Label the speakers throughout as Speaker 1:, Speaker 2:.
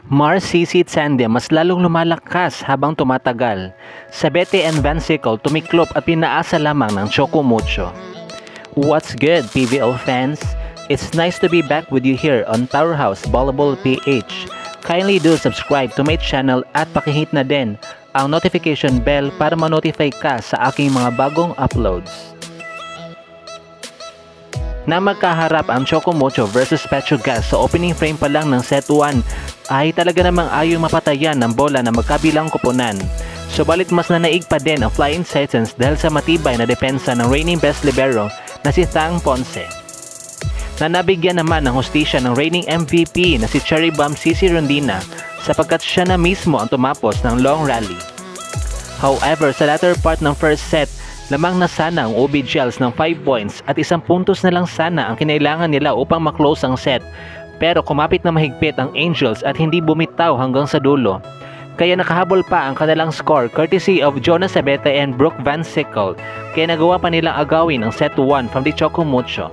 Speaker 1: Mars CC tandem mas lalong lumalakas habang tumatagal. Sabete and Vancicle tumiklop at pinaasa lamang ng Choco Mucho. What's good, PVO fans? It's nice to be back with you here on Powerhouse Volleyball PH. Kindly do subscribe to my channel at pakihit na din ang notification bell para ma-notify ka sa aking mga bagong uploads. Na magkaharap ang Choco Mucho versus Petrogas sa opening frame pa lang ng set 1 ay talaga namang ayaw mapatayan ng bola na magkabilang koponan. Subalit mas nanaig pa din ang Flying Titans dahil sa matibay na depensa ng reigning best libero na si Thang Ponce. Na nabigyan naman ng hustisya ng reigning MVP na si Cherry Bomb CC Rondina sapagkat siya na mismo ang tumapos ng long rally. However, sa latter part ng first set, lamang na sana ang OB Gels ng 5 points at 1 puntos na lang sana ang kinailangan nila upang maklose ang set. Pero kumapit na mahigpit ang Angels at hindi bumitaw hanggang sa dulo. Kaya nakahabol pa ang kanilang score courtesy of Jonas Sabete and Brooke Vancicle, kaya nagawa pa nilang agawin ang set 1 from the Choco Mucho.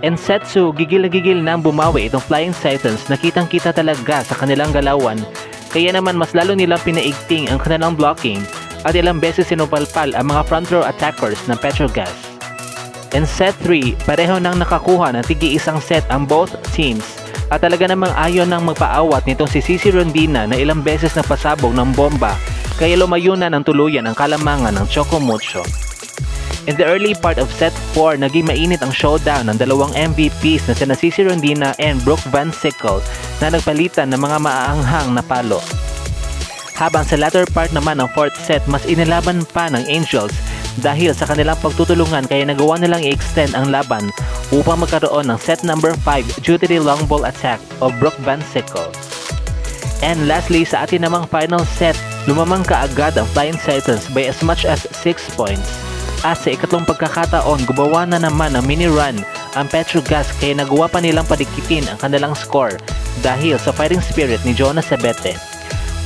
Speaker 1: In set 2, gigil na gigil na bumawi itong Flying Titans na kitang-kita talaga sa kanilang galawan, kaya naman mas lalo nilang pinaigting ang kanilang blocking at ilang beses sinupalpal ang mga front row attackers ng Petrogas. In set 3, pareho nang nakakuha ng tigi-isang set ang both teams at talaga namang ayaw nang magpaawat nitong si CC Rondina na ilang beses na pasabog ng bomba kaya lumayo na ng tuluyan ang kalamangan ng Choco Mucho. In the early part of set 4, naging mainit ang showdown ng dalawang MVPs na sina CC Rondina and Brooke Vancicle na nagpalitan ng mga maaanghang na palo. Habang sa latter part naman ng fourth set, mas inilaban pa ng Angels dahil sa kanilang pagtutulungan kaya nagawa nilang i-extend ang laban upang magkaroon ng set number 5 due to the long ball attack of Brooke Vancicle. And lastly, sa atin namang final set, lumamang kaagad ang Flying Titans by as much as 6 points. At sa ikatlong pagkakataon, gumawa na naman ng mini run ang Petrogas kaya nagawa pa nilang padikitin ang kanilang score dahil sa fighting spirit ni Jonas Sabete.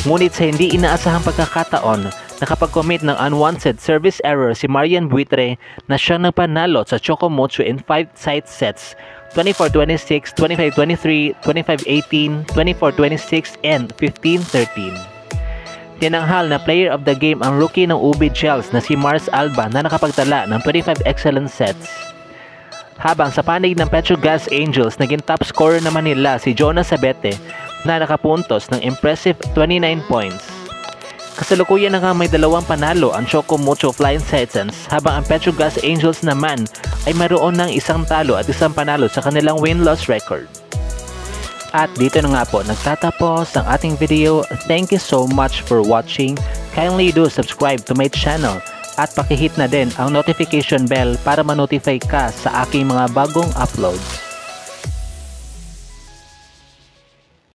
Speaker 1: Ngunit sa hindi inaasahang pagkakataon, nakapag-commit ng unwanted service error si Marian Buitre na siyang nagpanalo sa Choco Mucho in 5 side sets, 24-26, 25-23, 25-18, 24-26, and 15-13. Tinanghal na player of the game ang rookie ng UB Gels na si Mars Alba na nakapagtala ng 25 excellent sets. Habang sa panig ng Petrogas Angels, naging top scorer naman nila si Jonas Sabete na nakapuntos ng impressive 29 points. Kasalukuyan na nga may 2 panalo ang Choco Mucho Flying Titans habang ang Petrogas Angels naman ay mayroon ng 1 talo at 1 panalo sa kanilang win-loss record. At dito na nga po nagtatapos ang ating video. Thank you so much for watching. Kindly do subscribe to my channel at pakihit na din ang notification bell para ma-notify ka sa aking mga bagong uploads.